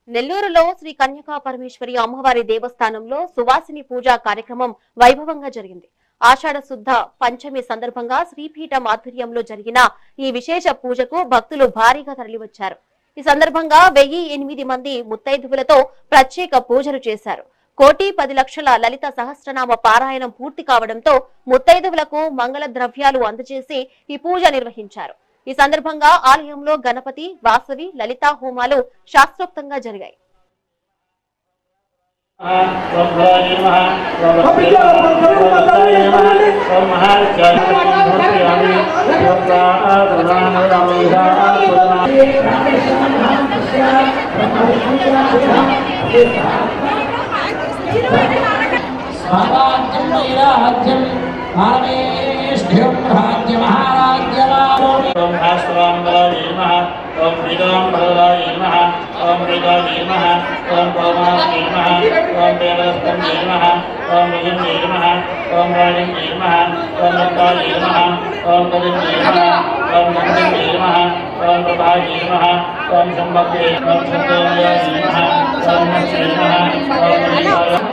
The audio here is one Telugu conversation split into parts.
నెల్లూరులో శ్రీ కన్యకా పరమేశ్వరి అమ్మవారి దేవస్థానంలో సువాసిని పూజా కార్యక్రమం వైభవంగా జరిగింది. ఆషాఢ శుద్ధ పంచమి సందర్భంగా శ్రీపీఠం ఆధ్వర్యంలో జరిగిన ఈ విశేష పూజకు భక్తులు భారీగా తరలివచ్చారు. ఈ సందర్భంగా 1008 మంది ముత్తైదువులతో ప్రత్యేక పూజలు చేశారు. 1,10,00,000 లలిత సహస్రనామ పారాయణం పూర్తి కావడంతో ముత్తైదువులకు మంగళ ద్రవ్యాలు అందజేసి ఈ పూజ నిర్వహించారు. ఈ సందర్భంగా ఆలయంలో గణపతి, వాసవి, లలితా హోమాలు శాస్త్రోక్తంగా జరిగాయి. ओम भास्वरांगलाय नमः ओम वीरांगलाय नमः ओम ऋगाय नमः ओम भवाय नमः ओम देवस्तंभे नमः ओम विजये नमः ओम राजये नमः ओम लताय नमः ओम कलिये नमः ओम नंदये नमः ओम प्रभाय नमः ओम संभवे ओम संतोषाय नमः ओम नमः नमः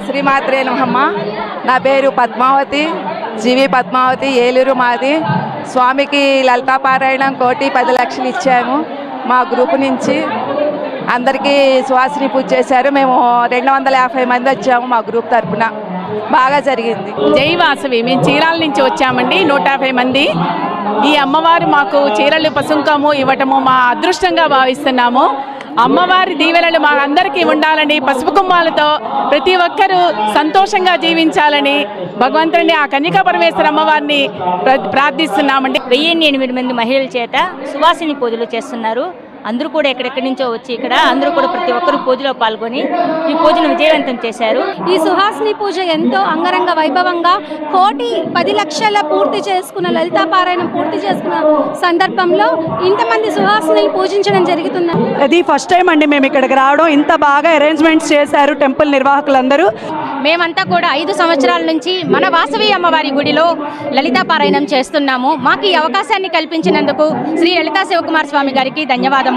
శ్రీమాత్రే నమః. నా పేరు పద్మావతి, జీవి పద్మావతి, ఏలూరు మాది. స్వామికి లలితా పారాయణం 1,10,00,000 ఇచ్చాము. మా గ్రూప్ నుంచి అందరికీ సువాసిని పూజ చేశారు. మేము 250 మంది వచ్చాము మా గ్రూప్ తరఫున. బాగా జరిగింది. జై వాసవి. మేము చీరాల నుంచి వచ్చామండి, 150 మంది. ఈ అమ్మవారు మాకు చీరలు పసుంకము ఇవ్వటము మా అదృష్టంగా భావిస్తున్నాము. అమ్మవారి దీవెనలు మా అందరికీ ఉండాలని, పసుపు కుమ్మాలతో ప్రతి ఒక్కరూ సంతోషంగా జీవించాలని భగవంతుడిని, ఆ కన్యకా పరమేశ్వర అమ్మవారిని ప్రార్థిస్తున్నామండి. 1008 మంది మహిళల చేత సువాసిని పూజలు చేస్తున్నారు. అందరూ కూడా ఎక్కడెక్కడి నుంచో వచ్చి ఇక్కడ అందరూ కూడా ప్రతి ఒక్కరు పూజలో పాల్గొని ఈ పూజను విజయవంతం చేశారు. ఈ సుహాసిని పూజ ఎంతో అంగరంగ వైభవంగా 1,10,00,000 పూర్తి చేసుకున్న లలితా పారాయణం పూర్తి చేసుకున్న సందర్భంలో ఇంతమంది సుహాసిని పూజించడం జరుగుతుంది. అది ఫస్ట్ టైం అండి మేము ఇక్కడికి రావడం. ఇంత బాగా అరేంజ్మెంట్స్ చేశారు టెంపుల్ నిర్వాహకులందరూ. మేమంతా కూడా 5 సంవత్సరాల నుంచి మన వాసవి అమ్మవారి గుడిలో లలితా పారాయణం చేస్తున్నాము. మాకు ఈ అవకాశాన్ని కల్పించినందుకు శ్రీ లలితా శివకుమార్ స్వామి గారికి ధన్యవాదము.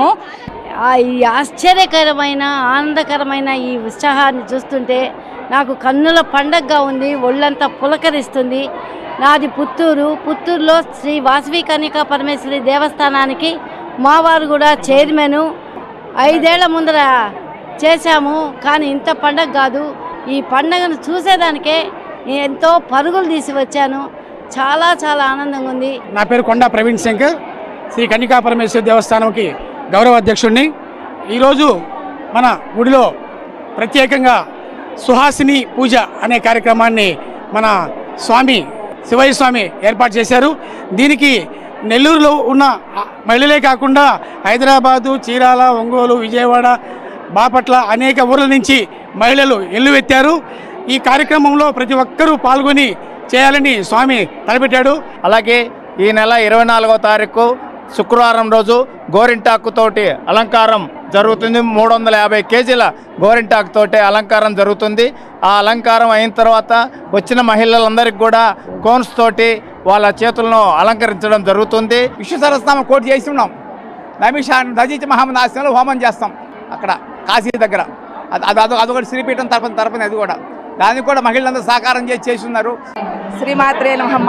ఈ ఆశ్చర్యకరమైన ఆనందకరమైన ఈ ఉత్సాహాన్ని చూస్తుంటే నాకు కన్నుల పండగగా ఉంది. ఒళ్ళంతా పులకరిస్తుంది. నాది పుత్తూరులో శ్రీ వాసవి కన్యకా పరమేశ్వరి దేవస్థానానికి మావారు కూడా చైర్మను. 5 ఏళ్ల ముందర చేశాము, కానీ ఇంత పండగ కాదు. ఈ పండగను చూసేదానికే ఎంతో పరుగులు తీసి వచ్చాను. చాలా చాలా ఆనందంగా ఉంది. నా పేరు కొండా ప్రవీణ్ శంకర్, శ్రీ కన్యకా పరమేశ్వరి దేవస్థానంకి గౌరవ అధ్యక్షుడిని. ఈరోజు మన గుడిలో ప్రత్యేకంగా సుహాసిని పూజ అనే కార్యక్రమాన్ని మన స్వామి శివయ్య స్వామి ఏర్పాటు చేశారు. దీనికి నెల్లూరులో ఉన్న మహిళలే కాకుండా హైదరాబాదు, చీరాల, ఒంగోలు, విజయవాడ, బాపట్ల అనేక ఊర్ల నుంచి మహిళలు ఎల్లువెత్తారు. ఈ కార్యక్రమంలో ప్రతి ఒక్కరూ పాల్గొని చేయాలని స్వామి తలపెట్టాడు. అలాగే ఈ నెల 24వ తారీఖు శుక్రవారం రోజు గోరింటాకుతోటి అలంకారం జరుగుతుంది. 350 కేజీల గోరింటాకుతోటి అలంకారం జరుగుతుంది. ఆ అలంకారం అయిన తర్వాత వచ్చిన మహిళలందరికీ కూడా కోన్స్ తోటి వాళ్ళ చేతులను అలంకరించడం జరుగుతుంది. విష్ణు సహస్రనామ కోటి చేసి ఉన్నాం. నైమిషాన్ని దజించి మహమ్మద్ ఆశ్రమంలో హోమం చేస్తాం అక్కడ కాశీ దగ్గర. అదొకటి శ్రీపీఠం తరపున అది కూడా దానికి కూడా మహిళలందరూ సహకారం చేసి ఉన్నారు. శ్రీమాత్రే నమః.